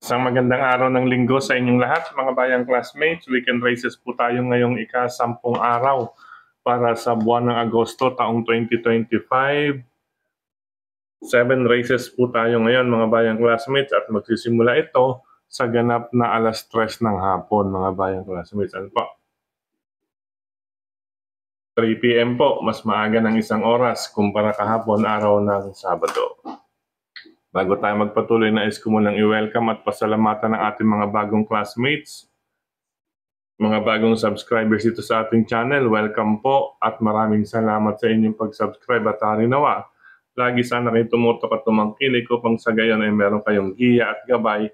Isang magandang araw ng linggo sa inyong lahat, mga bayang classmates. Weekend races po tayo ngayong ika-10 araw para sa buwan ng Agosto taong 2025. 7 races po tayo ngayon, mga bayang classmates, at magsisimula ito sa ganap na alas 3 ng hapon, mga bayang classmates. Ano po? 3 p.m. po, mas maaga ng isang oras kumpara kahapon araw ng Sabado. Bago tayo magpatuloy, nais ko munang i-welcome at pasalamatan ng ating mga bagong classmates, mga bagong subscribers dito sa ating channel. Welcome po at maraming salamat sa inyong pag-subscribe at harinawa. Lagi sana kayo tumutok at tumangkilik upang sa gayon ay meron kayong giya at gabay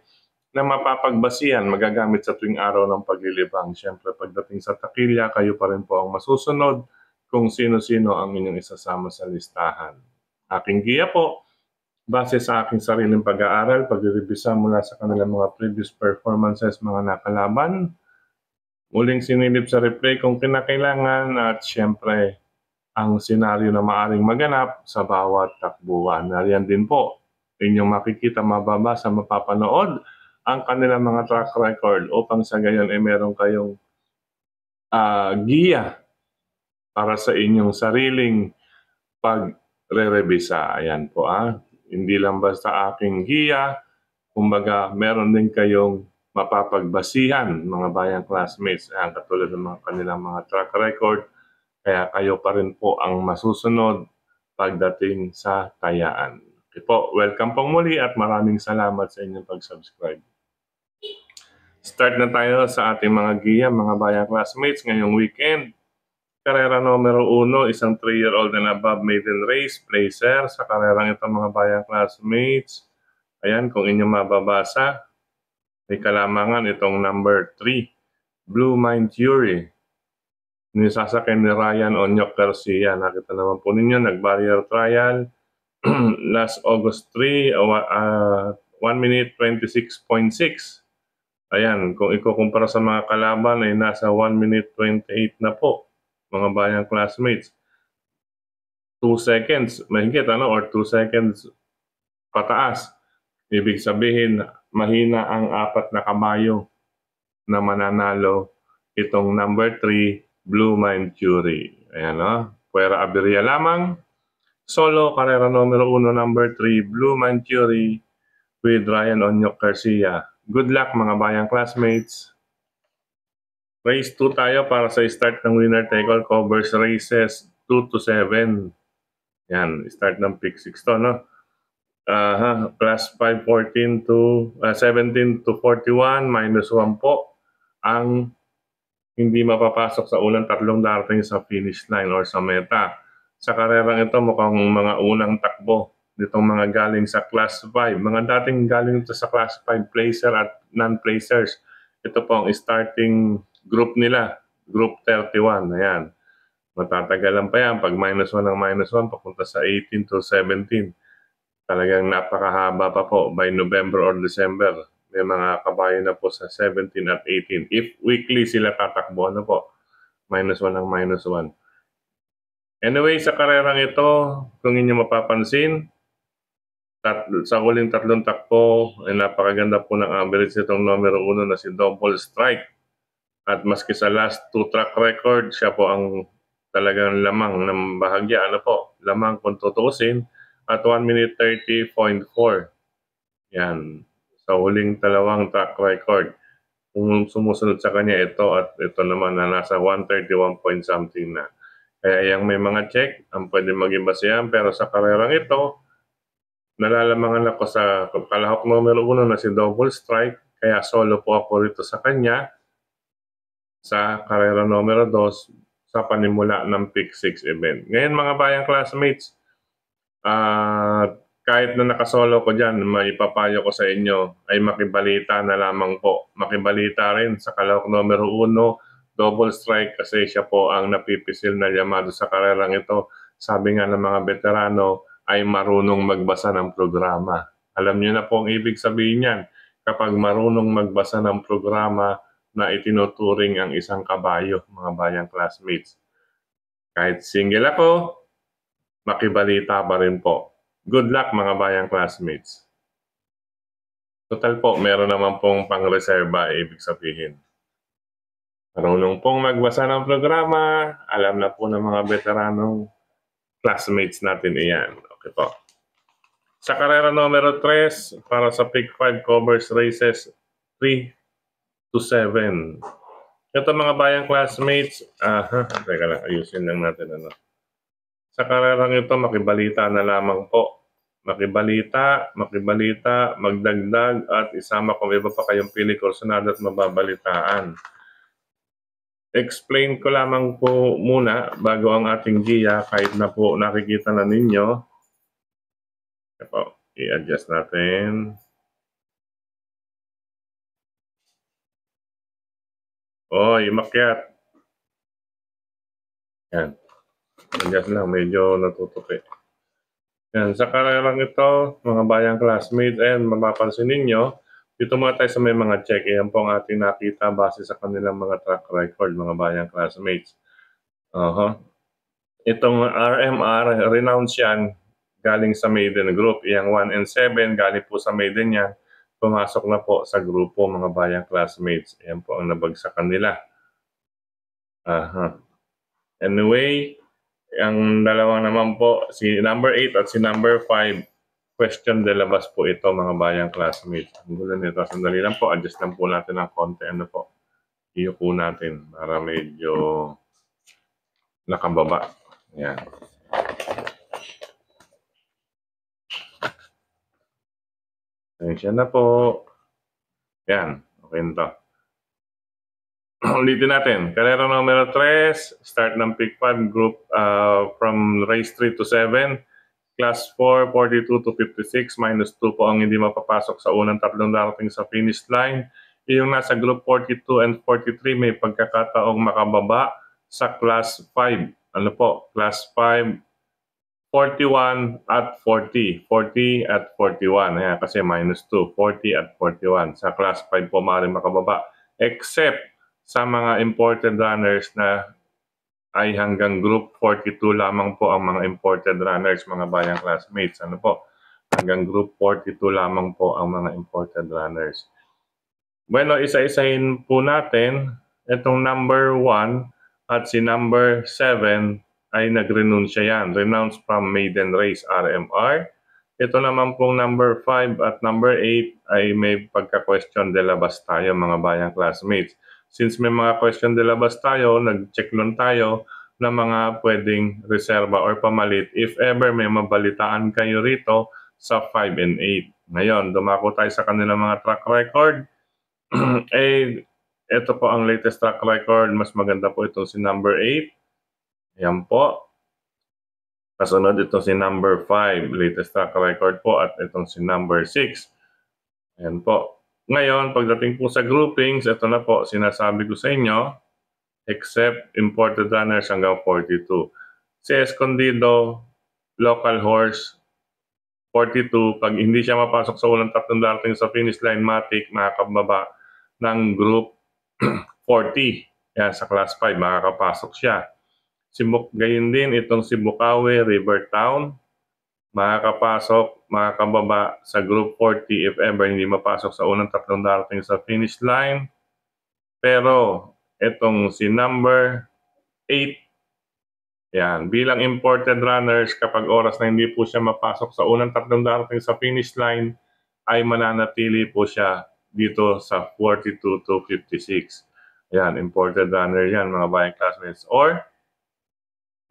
na mapapagbasihan, magagamit sa tuwing araw ng paglilibang. Siyempre, pagdating sa takilya, kayo pa rin po ang masusunod kung sino-sino ang inyong isasama sa listahan. Aking giya po, base sa aking sariling pag-aaral, pag-revisa mula sa kanilang mga previous performances, mga nakalaban, muling sinilip sa replay kung kinakailangan, at siyempre ang senaryo na maaring maganap sa bawat takbuhan. Nariyan din po inyong makikita, mababasa, mapapanood ang kanilang mga track record upang sa gayon ay meron kayong giya para sa inyong sariling pagre-revisa. Ayan po Hindi lang basta aking giya, kumbaga meron din kayong mapapagbasihan, mga bayang classmates, katulad ng mga kanilang mga track record, kaya kayo pa rin po ang masusunod pagdating sa tayaan. Okay po, welcome pong muli at maraming salamat sa inyong pag-subscribe. Start na tayo sa ating mga giya, mga bayang classmates, ngayong weekend. Karera numero 1, isang 3-year-old and above maiden race, placer. Sa karerang ito, mga bayang classmates, ayan, kung inyong mababasa, may kalamangan itong number 3, Blue Mind Fury. Nisasakyan ni Ryan Onyok Garcia. Nakita naman po ninyo, nag-barrier trial last August 3, 1 minute 26.6. Ayan, kung ikukumpara sa mga kalaban ay nasa 1 minute 28 na po, mga bayang classmates. 2 seconds, mahigit or 2 seconds pataas. Ibig sabihin, mahina ang 4 na kabayo na mananalo itong number 3, Blue Mind Fury. Ayan Puwera Aberya lamang. Solo, karera numero 1, number 3, Blue Mind Fury with Ryan Onyok Garcia. Good luck, mga bayang classmates. Race 2 tayo para sa start ng winner take all, covers races 2 to 7. Yan, start ng pick 6 to, Class 5, 14 to 17 to 41, -1 po ang hindi mapapasok sa unang 3 darating sa finish line or sa meta. Sa karerang ito, mukhang mga unang takbo nitong mga galing sa Class 5. Mga dating galing ito sa Class 5 placer at non-placers. Ito po ang starting group nila, Group 31. Ayan. Matatagalan pa yan pag -1 ng -1 papunta sa 18 to 17. Talagang napakahaba pa po. By November or December, may mga kabayo na po sa 17 at 18. If weekly sila tatakbo, po, -1 ng -1. Anyway, sa karerang ito, kung inyo mapapansin, sa huling 3 takbo ay napakaganda po ng average nitong numero 1 na si Double Strike. At maski sa last 2 track record, siya po ang talagang lamang ng bahagya. Lamang kung tutuusin, at 1 minute 30.4. Yan. Sa huling 2 track record. Kung sumusunod sa kanya ito at ito naman na nasa 131 point something na. Kaya yung may mga check, ang pwede maging basehan. Pero sa karerang ito, nalalamangan ako sa kalahok numero 1 na si Double Strike. Kaya solo po ako rito sa kanya. Sa karera numero 2, sa panimula ng Pick 6 event. Ngayon, mga bayang classmates, kahit na nakasolo ko dyan, maipapayo ko sa inyo ay makibalita na lamang po. Makibalita rin sa kalahok numero 1, Double Strike, kasi siya po ang napipisil na llamado sa karerang ito. Sabi nga ng mga veterano, ay marunong magbasa ng programa. Alam niyo na po ang ibig sabihin niyan. Kapag marunong magbasa ng programa na itinuturing ang isang kabayo, mga bayang classmates. Kahit single ako, makibalita pa rin po. Good luck, mga bayang classmates. Total po, meron naman pong pang-reserva, ibig sabihin. Marunong pong magbasa ng programa, alam na po ng mga veteranong classmates natin iyan. Okay po. Sa karera numero 3, para sa Pick 5 covers races 3 to 7. Ito mga bayang classmates, teka lang, ayusin lang natin ano. Sa karerang ito, makibalita na lamang po. Makibalita, magdagdag at isama kung iba pa kayong pili kursunado at mababalitaan. Explain ko lamang po muna bago ang ating GIA kahit na po nakikita na ninyo. Ito, i-adjust natin. Makyat. Yan. Adjust lang, medyo natutupi. Yan, sa karerang ito, mga bayang classmates, and mapapansin ninyo, dito muna tayo sa may mga check. Yan po ang ating nakita base sa kanilang mga track record, mga bayang classmates. Itong RMR, renounce yan, galing sa maiden group. Yang 1 and 7, galing po sa maiden yan. Pumasok na po sa grupo, mga bayang classmates. Yan po ang nabagsakan nila. Anyway, ang dalawa naman po, si number 8 at si number 5, question de labas po ito, mga bayang classmates. Ang gulo nito, sandali lang po, adjust lang po natin ng konti. Ano po, iyo po natin para medyo nakababa. Yan. Tensya na po. Yan, okay na to. Ulitin natin. Karera numero 3, start ng Pick 5 group from race 3 to 7. Class 4, 42 to 56, minus 2 po ang hindi mapapasok sa unang tatlong darating sa finish line. Yung nasa group 42 and 43 may pagkakataong makababa sa class 5. Ano po? Class 5, 41 at 40. 40 at 41. Ayan, kasi minus 2. 40 at 41. Sa class 5 po maaaring makababa. Except sa mga imported runners na ay hanggang group 42 lamang po ang mga imported runners, mga bayang classmates. Ano po? Hanggang group 42 lamang po ang mga imported runners. Bueno, isa-isahin po natin. Itong number 1 at si number 7 ay nagrenunsya yan. Renounce from maiden race, RMR. Ito naman pong number 5 at number 8 ay may pagka-question de labas tayo, mga bayang classmates. Since may mga question de labas tayo, nag-check lang tayo na mga pwedeng reserva or pamalit if ever may mabalitaan kayo rito sa 5 and 8. Ngayon, dumako tayo sa kanilang mga track record. Ito po ang latest track record. Mas maganda po itong si number 8. Ayan po. Kasunod itong si number 5. Latest track record po. At itong si number 6. Ayan po. Ngayon, pagdating po sa groupings, ito na po, sinasabi ko sa inyo, except imported runners hanggang 42. Si Escondido, local horse, 42. Pag hindi siya mapasok sa unang tatlong darating sa finish line, matik, makakababa ng group 40. Yan, sa class 5, makakapasok siya. Gayon din, itong si Bukawi, River Town, makakapasok, makakababa sa group 40 if ever hindi mapasok sa unang tatlong darating sa finish line. Pero itong si number 8, yan, bilang imported runners, kapag oras na hindi po siya mapasok sa unang tatlong darating sa finish line, ay mananatili po siya dito sa 42 to 56. Yan, imported runner yan, mga bayang classmates. Or,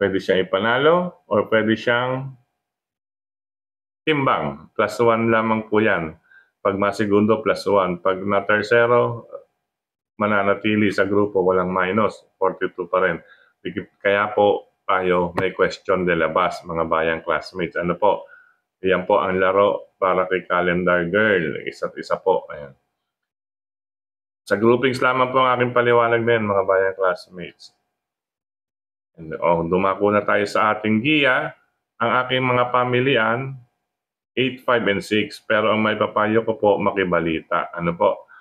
pwede siyang ipanalo, or pwede siyang timbang. Plus 1 lamang po yan. Pag masigundo, plus 1. Pag na tersero, mananatili sa grupo, walang minus. 42 pa rin. Kaya po tayo may question de labas, mga bayang classmates. Ano po? Yan po ang laro para kay Calendar Girl. Isa't isa po. Ayan. Sa groupings lamang po ang aking paliwanag din, mga bayang classmates. And, dumako na tayo sa ating GIA. Ang aking mga pamilian, 8, 5, and 6. Pero ang may papayo ko po, makibalita. Ano po?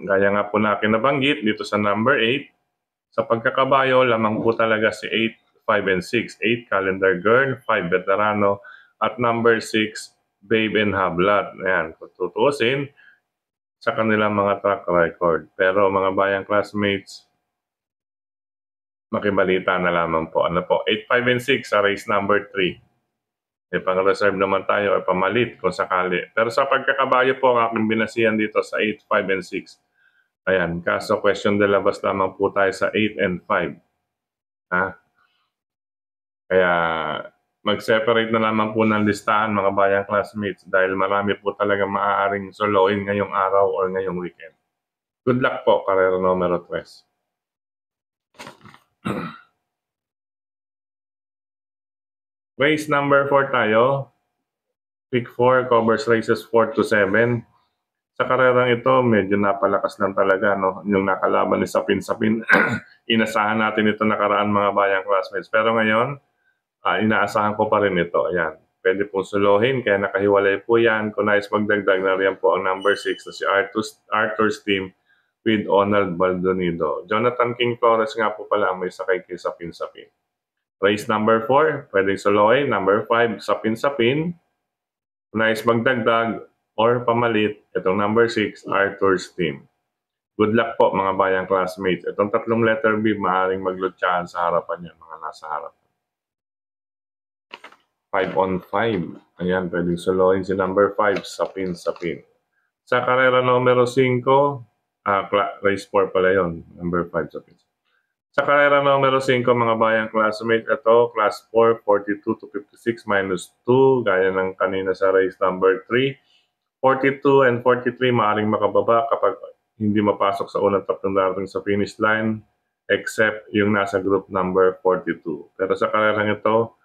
Gaya nga po na akin nabanggit dito sa number 8. Sa pagkakabayo, lamang po talaga si 8, 5, and 6. 8, Calendar Girl. 5, Veterano. At number 6, Babe and Hablat. Ayan, kung tutuusin, sa kanilang mga track record. Pero mga bayang classmates, makibalita na lamang po. Ano po? 8, 5, and 6 sa race number 3. May pang-reserve naman tayo o pamalit kung sakali. Pero sa pagkakabayo po, ang aking binasihan dito sa 8, 5, and 6. Ayan, kaso question de labas lamang po tayo sa 8 and 5. Ha? Kaya mag-separate na lamang po ng listahan mga bayang classmates dahil marami po talaga maaaring soloin ngayong araw or ngayong weekend. Good luck po, karera numero 3. Race number 4 tayo. Pick 4 covers races 4 to 7. Sa karerang ito, medyo napalakas lang talaga, no? Yung nakalaban ni Sapin-Sapin. Inasahan natin ito nakaraan mga bayang classmates. Pero ngayon, inaasahan ko pa rin ito. Ayan. Pwede pong suluhin, kaya nakahiwalay po yan. Kung nais magdagdag na riyan po ang number 6 na si Arthur's team with Donald Baldonido. Jonathan King Flores nga po pala ang may sakay kay Sapin-Sapin. Race number 4, pwedeng suluhin. Number 5, Sapin-Sapin. Kung nais magdagdag or pamalit, itong number 6, Arthur's team. Good luck po mga bayang classmates. Itong tatlong letter B, maaaring maglutsahan sa harapan yan, mga nasa harap. 5 on 5. Ayan, pwedeng solohin si number 5, Sapin-Sapin. Sa karera numero 5, race 4 pala yun, number 5, Sapin. Sa karera numero 5, mga bayang classmate, ito, class 4, 42 to 56 minus 2, gaya ng kanina sa race number 3. 42 and 43 maaaring makababa kapag hindi mapasok sa unang tatlong darating sa finish line except yung nasa group number 42. Pero sa karerang ito,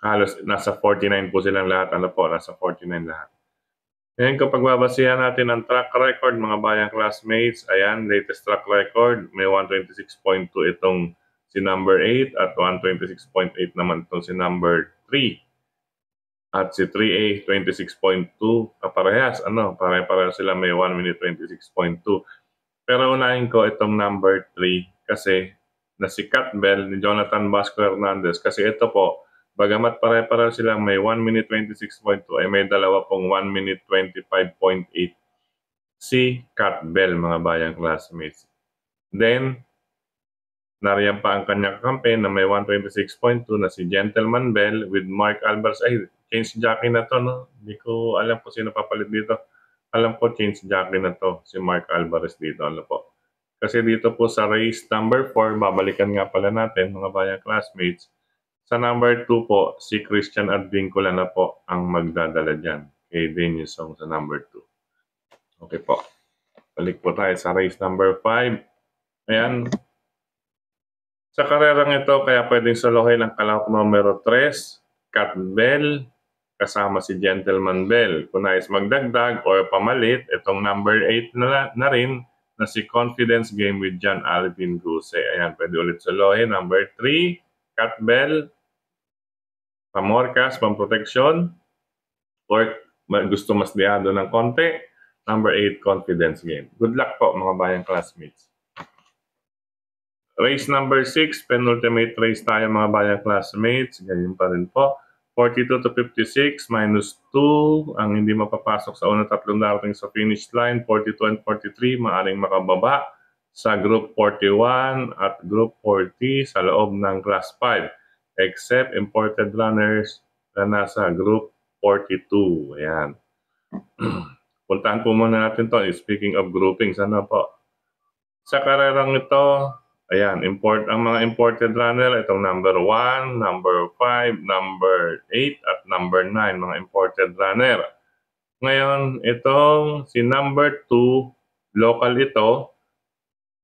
halos nasa 49 po silang lahat. Ano po, nasa 49 lahat. Ngayon kapag babasihan natin ang track record, mga bayang classmates, ayan, latest track record, may 126.2 itong si number 8 at 126.8 naman itong si number 3. At si 3A, 26.2, kaparehas, pare-pareho sila may 1 minute 26.2. Pero unahin ko itong number 3 kasi na si Cat Bell ni Jonathan Vasco Hernandez kasi ito po, bagamat pare-pareho silang may 1 minute 26.2 ay may dalawa pong 1 minute 25.8 si Cat Bell, mga bayang classmates. Then, nariyan pa ang kanyang campaign na may 126.2 na si Gentleman Bell with Mark Alvarez. Ay, change jockey na to, no? Hindi ko alam kung sino papalit dito. Alam ko change jockey na to, si Mark Alvarez dito. Ano po? Kasi dito po sa race number 4, babalikan nga pala natin, mga bayang classmates. Sa number 2 po, si Christian Advincula na po ang magdadala dyan. Kay Daniel Song sa number 2. Okay po. Balik po tayo sa race number 5. Ayan. Sa karerang ito, kaya pwedeng solohin ang kalahok numero 3, Cat Bell, kasama si Gentleman Bell. Kung nais magdagdag or pamalit, itong number 8 na rin na si Confidence Game with John Alvin Guse. Ayan, pwede ulit solohin. Number 3, Cat Bell, pamorkas, pamproteksyon, or gusto mas diado ng konti, number 8, Confidence Game. Good luck po mga bayang classmates. Race number 6, penultimate race tayo mga bayang classmates. Ganyan pa rin po. 42 to 56 minus 2 ang hindi mapapasok sa unang tatlong darating sa finish line. 42 and 43 maaring makababa sa group 41 at group 40 sa loob ng class 5 except imported runners na nasa group 42. Ayan. Puntahan po muna natin to. Speaking of groupings, ano po? Sa karerang ito, ayan, ang mga imported runner, itong number 1, number 5, number 8, at number 9, mga imported runner. Ngayon, itong si number 2, local ito,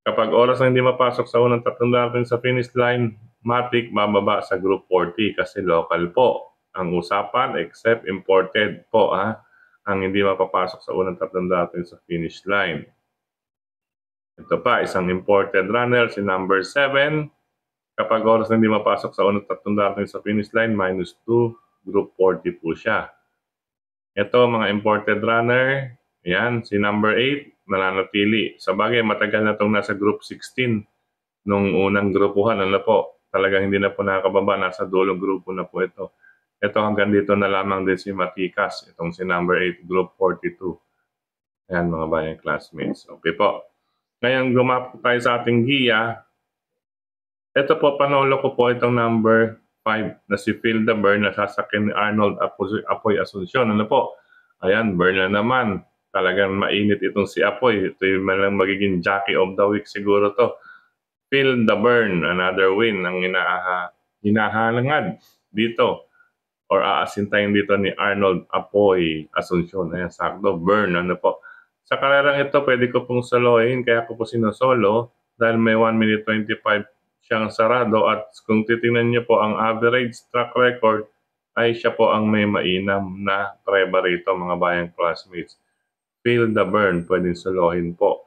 kapag oras na hindi mapasok sa unang tatlong darating sa finish line, matik bababa sa group 40 kasi local po. Ang usapan, except imported po, ang hindi mapapasok sa unang tatlong darating sa finish line. Ito pa, isang imported runner, si number 7. Kapag oras na hindi mapasok sa unang tatlong darating sa finish line, minus 2, group 40 po siya. Ito, mga imported runner, yan, si number 8, nananatili. Sa bagay, matagal na itong nasa group 16 nung unang grupuhan. Ano po, talagang hindi na po nakakababa, nasa dulong grupo na po ito. Ito hanggang dito na lamang din si Matikas, itong si number 8, group 42. Ayan mga bayang classmates. Okay po. Ngayon gumapit tayo sa ating giya. Ito po, panolo ko po itong number 5 na si Phil the Burn na sasakyan ni Arnold Apoy Asuncion. Ano po? Ayan, Burn na naman. Talagang mainit itong si Apoy. Ito yung magiging jockey of the week siguro to. Phil the Burn, another win ang hinahalangad dito or aasintayin dito ni Arnold Apoy Asuncion. Ayan, sakto, Burn, ano po. Sa karerang ito, pwede ko pong solohin, kaya ko po sinosolo dahil may 1 minute 25 siyang sarado at kung titingnan niyo po ang average track record ay siya po ang may mainam na preba rito mga bayang classmates. Feel the Burn, pwedeng solohin po.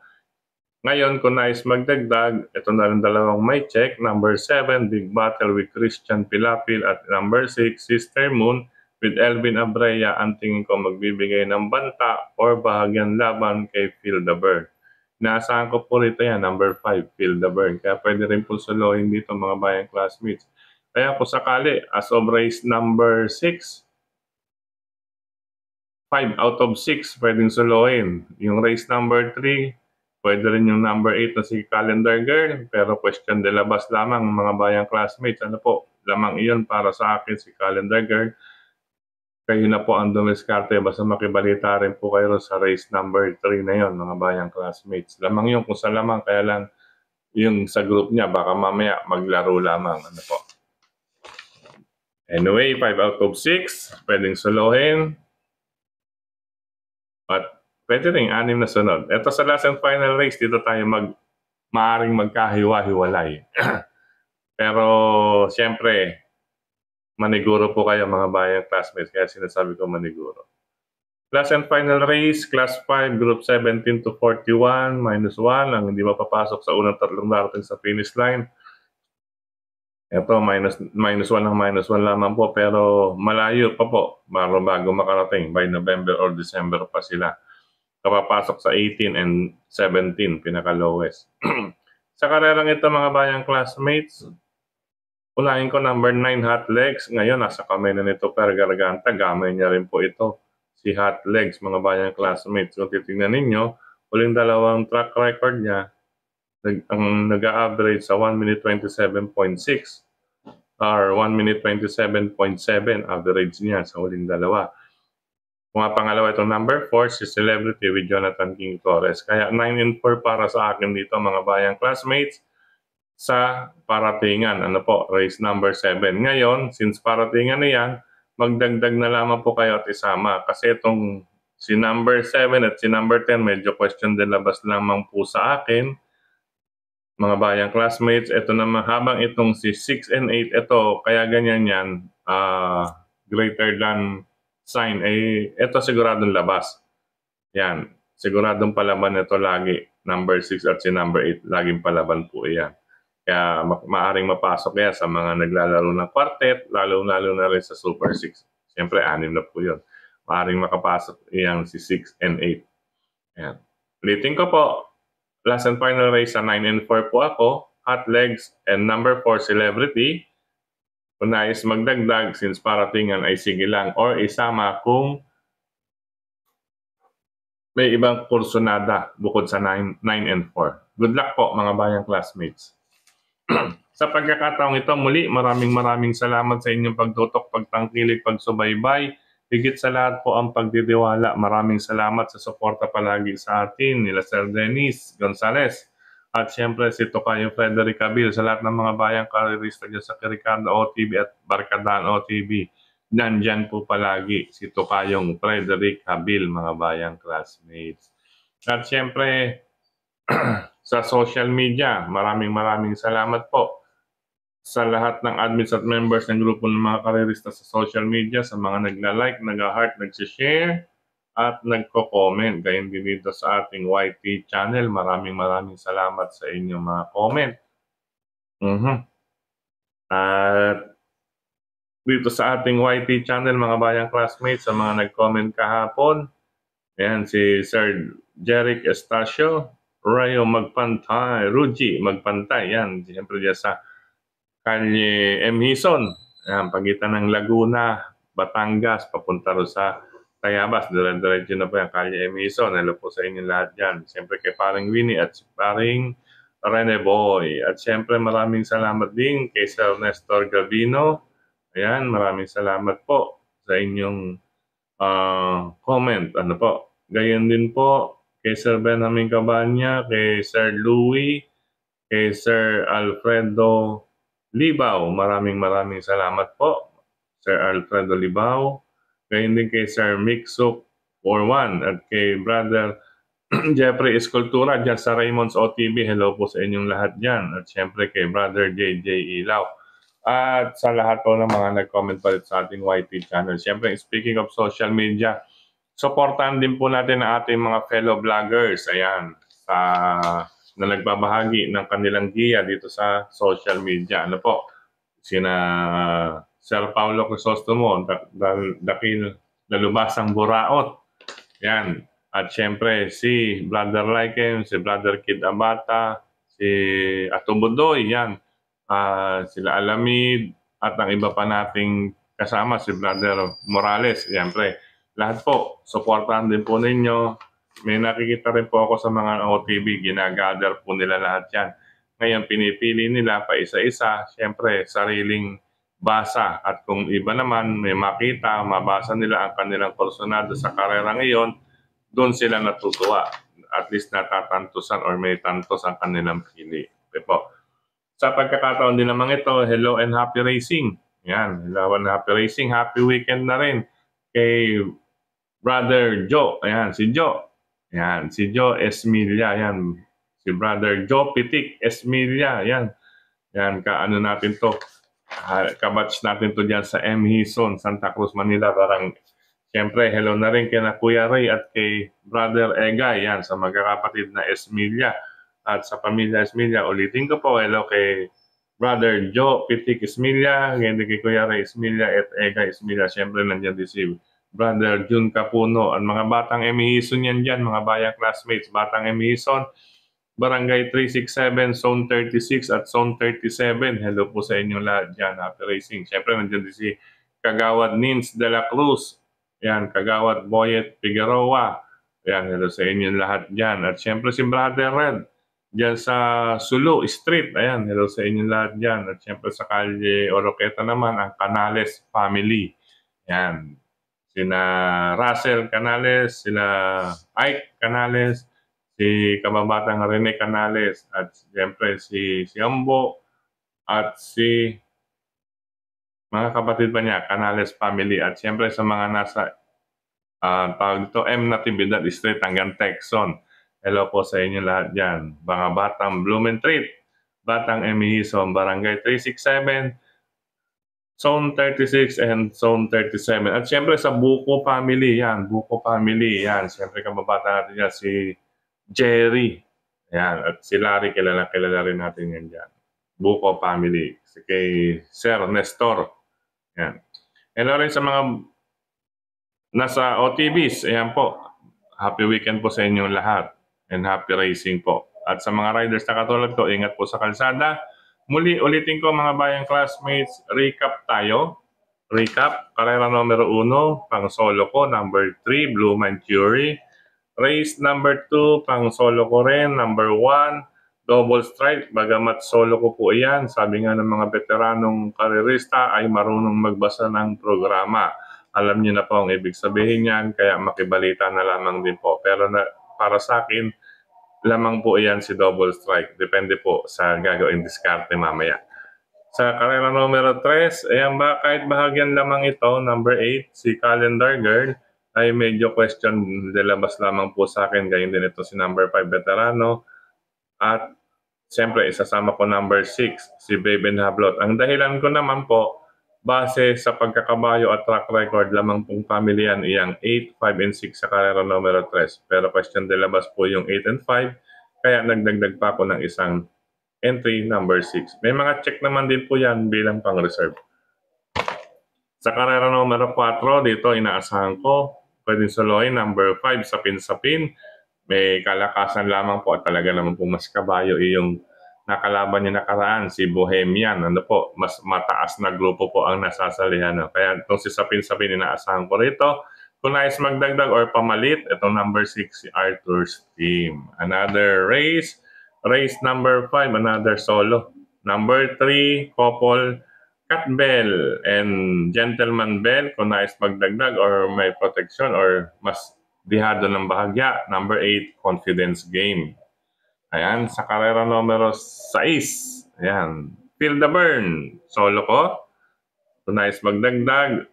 Ngayon, kung nais magdagdag, ito na rin dalawang may check. Number 7, Big Battle with Christian Pilapil at number 6, Sister Moon with Elvin Abreya. Ang tingin ko magbibigay ng banta or bahagyan laban kay Phil the Burn. Naasahan ko po rito yan, number 5, Phil the Burn. Kaya pwede rin po solohin dito mga bayang classmates. Kaya kung sakali, as of race number 6, 5 out of 6 pwedeng solohin. Yung race number 3, pwede rin yung number 8 na si Calendar Girl, pero question de labas lamang mga bayang classmates. Ano po, lamang iyon para sa akin si Calendar Girl. Kayo na po ang dumiskarte, basta makibalita rin po kayo sa race number 3 na yon mga bayang classmates. Lamang yun kung sa lamang, kaya lang yung sa group niya, baka mamaya maglaro lamang. Ano po. Anyway, 5 out of 6, pwedeng solohin. At pwede rin 6 na sunod. Ito sa last and final race, dito tayo maaring magkahiwa-hiwalay. Pero siyempre, maniguro po kayo mga bayang classmates, kaya sinasabi ko maniguro. Last and final race, class 5, group 17 to 41, -1, ang hindi mapapasok sa unang tatlong darating sa finish line. Ito, -1 ng -1 lamang po, pero malayo pa po bago makarating. By November or December pa sila. Kapapasok sa 18 and 17, pinaka-lowest. Sa karerang ito mga bayang classmates, unahin ko number 9, Hot Legs. Ngayon, nasa kamay na nito Per Garganta. Gamay niya rin po ito, si Hot Legs, mga bayang classmates. Kung titignan ninyo, uling dalawang track record niya, ang nag-a-average sa 1 minute 27.6 or 1 minute 27.7 average niya sa uling dalawa. Kung pangalawa itong number 4, si Celebrity with Jonathan King Torres. Kaya 9 and 4 para sa akin dito mga bayang classmates sa paratingan. Ano po, race number 7. Ngayon, since paratingan na yan, magdagdag na lamang po kayo at isama. Kasi itong si number 7 at si number 10, medyo question din labas lamang po sa akin. Mga bayang classmates, ito naman habang itong si 6 and 8, ito, kaya ganyan yan, greater than sign, ito siguradong labas. Yan, siguradong palaban ito lagi. Number 6 at si number 8, laging palaban po yan. Kaya maaring mapasok kaya sa mga naglalaro ng quartet, lalo-lalo na rin sa Super 6. Siyempre, 6 na po yun. Maaring makapasok yan si 6 and 8. Yan. Ulitin ko po, last and final race sa 9 and 4 po ako, Hot Legs, and number 4, Celebrity. Kung nais magdagdag, since paratingan ay sige lang, or isama kung may ibang kursonada bukod sa 9 and 4. Good luck po mga bayang classmates. Sa pagkakataong ito, muli maraming salamat sa inyong pagtutok, pagtangkilik, pagsubaybay. Higit sa lahat po ang pagdiriwala. Maraming salamat sa suporta palagi sa atin nila Sir Dennis Gonzales. At siyempre si Tokayo Frederick Abil sa lahat ng mga bayang karerista dyan sa Kirikanda OTV at Barkadaan OTV. Nandyan po palagi si Tokayong Frederick Abil, mga bayang classmates. At siyempre sa social media, maraming salamat po sa lahat ng admins at members ng grupo ng mga karerista sa social media, sa mga nagla-like, nag-heart, nag-share, at nagko-comment. Gayun din dito sa ating YT channel. Maraming salamat sa inyong mga comment. At dito sa ating YT channel, mga bayang classmates, sa mga nag-comment kahapon, ayan, si Sir Jeric Estacio, Rayo Magpantay, Ruji Magpantay, yan, siyempre dyan sa Calle M. Hison, ayan, pagitan ng Laguna, Batangas, papunta ro sa Tayabas, dire-diretso na po yan, Kalye Emison. Hello po sa inyo lahat dyan. Siyempre kay paring Winnie at paring Rene Boy. At siyempre maraming salamat din kay Sir Nestor Gavino. Ayan, maraming salamat po sa inyong comment. Ano po? Gayon din po kay Sir Benjamin Cabanya, kay Sir Louie, kay Sir Alfredo Libaw. Maraming salamat po, Sir Alfredo Libaw. Gayon din kay Sir Mixuk 41 at kay Brother Jeffrey Escultura dyan sa Raymond's OTV. Hello po sa inyong lahat dyan. At syempre kay Brother JJ Ilaw. At sa lahat po ng mga nag-comment pa rin sa ating YT channel. Syempre, speaking of social media, supportan din po natin ang ating mga fellow vloggers. Ayan, na nagbabahagi ng kanilang giya dito sa social media. Ano po? Sina Sir Paulo Crisostomo, Dakil Lalubasang Buraot. Yan. At syempre si Brother Lyken, si Brother Kid Abata, si Atubudoy, yan. Sila Alamid, at ang iba pa nating kasama, si Brother Morales. Siyempre, lahat po, supportahan din po ninyo. May nakikita rin po ako sa mga OTV, ginagather po nila lahat yan. Ngayon, pinipili nila pa isa-isa, siyempre, sariling basa. At kung iba naman, may makita, mabasa nila ang kanilang personado sa karera ngayon, doon sila natutuwa. At least natatantusan or may tantos ang kanilang pili. Okay po. Sa pagkakataon din naman ito, hello and happy racing. Yan, hello and happy racing. Happy weekend na rin kay Brother Joe. Ayan, si Joe. Ayan, si Joe Esmilia. Ayan, si Brother Joe Pitik Esmilia. Ayan, yan, kaano natin to. Kabatch natin to dyan sa M. Hison, Santa Cruz, Manila. Parang, siyempre, hello na rin kay Kuya Ray at kay Brother Egay. Yan, sa magkakapatid na Esmilia. At sa pamilya Esmilia, ulitin ko po, hello kay Brother Joe Pitik Esmilia, ngayon kay Kuya Ray Esmilia at Ega Esmilia. Siyempre, nandiyan din si Brother Jun Capuno. Ang mga batang Emihison yan dyan, mga bayang classmates, batang Emihison, Barangay 367, Zone 36 at Zone 37. Hello po sa inyo lahat dyan, happy racing. Siyempre, nandiyan din si Kagawad Nins de la Cruz. Yan, Kagawad Boyet Figueroa. Yan, hello sa inyo lahat dyan. At siyempre si Brother Red, diyan sa Sulu Street. Ayan, hello sa inyo lahat dyan. At siyempre sa Kalye Oroqueta naman, ang Canales family. Ayan, sina Russell Canales, sila Ike Canales, si kababatang Rene Canales, at siyempre si Ambo, at si mga kapatid pa niya, Canales family. At siyempre sa mga nasa tawag dito, M. Natividad Street hanggang Texon. Hello po sa inyo lahat dyan. Mga batang Blumentritt, batang Emihison, Barangay 367, Zone 36 and Zone 37. At siyempre sa Buko family, yan. Buko family, yan. Siyempre kababata natin yan, si Jerry. Yan. At si Larry, kilala rin natin yan dyan. Buko family. Si kay Sir Nestor. Yan. Hello rin sa mga nasa OTVs. Ayan po. Happy weekend po sa inyong lahat. And happy racing po. At sa mga riders na katulad ko, ingat po sa kalsada. Muli, ulitin ko mga bayang classmates, recap tayo. Recap, karera numero 1, pang solo ko, number 3, Blue Manchury. Race number 2, pang solo ko rin, number 1, Double Strike. Bagamat solo ko po iyan, sabi nga ng mga veteranong karerista ay marunong magbasa ng programa. Alam niyo na po ang ibig sabihin niyan, kaya makibalita na lamang din po. Pero para sa akin, lamang po iyan si Double Strike. Depende po sa gagawin diskarte mamaya. Sa karera numero 3, ayan ba, kahit bahagyan lamang ito, number 8, si Calendar Girl, ay medyo question, nilabas lamang po sa akin. Gayon din ito si number 5 veterano. At siyempre, isasama ko number 6, si Baby Hablot. Ang dahilan ko naman po, base sa pagkakabayo at track record, lamang pong pamilyan iyang 8, 5, and 6 sa karera numero 3. Pero question de labas po yung 8 and 5, kaya nagdagdag pa ako ng isang entry number 6. May mga check naman din po yan bilang pang-reserve. Sa karera numero 4, dito inaasahan ko, pwedeng soloin number 5 sa Sapin-Sapin. May kalakasan lamang po at talaga naman po mas kabayo yung nakalaban niya nakaraan, si Bohemian. Ano po, mas mataas na grupo po ang nasasalihan. Kaya itong si Sapin-Sapin, inaasahan ko rito. Kung nais magdagdag or pamalit, itong number 6, si Arthur's team. Another race. Race number 5, another solo. Number 3, couple Cat Bell and Gentleman Bell. Kung nais magdagdag or may protection or mas dihado ng bahagya. Number 8, Confidence Game. Ayan, sa karera numero 6. Ayan, Feel the Burn. Solo ko. Kung nais magdagdag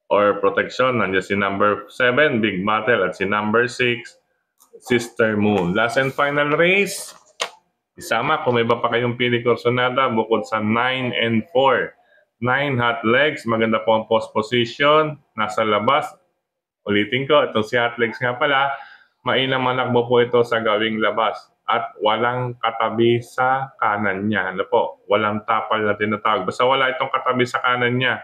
or protection, nandiyan si number 7, Big Battle, at si number 6, Sister Moon. Last and final race. Isama, kung may iba pa kayong pili Corsonada, bukod sa 9 and 4. 9 hot legs, maganda po ang post position, nasa labas. Ulitin ko, itong si hot legs nga pala, mainam manakbo po ito sa gawing labas. At walang katabi sa kanan niya. Ano po, walang tapal na tinatawag. Basta wala itong katabi sa kanan niya.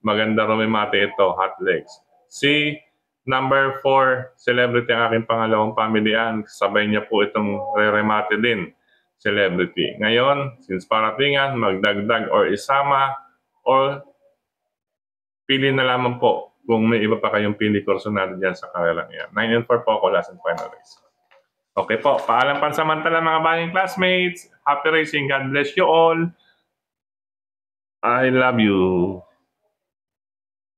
Maganda rumimate ito, hot legs. Si number 4, celebrity ang aking pangalawang pamilihan. Sabay niya po itong re-remate din, celebrity. Ngayon, since paratingan, magdagdag or isama or pili na lamang po kung may iba pa kayong pili Corsonada dyan sa kanilang yan. 9 and 4 po ako, last and final race. Okay po, paalam pansamantala mga bayang classmates. Happy racing, God bless you all. I love you.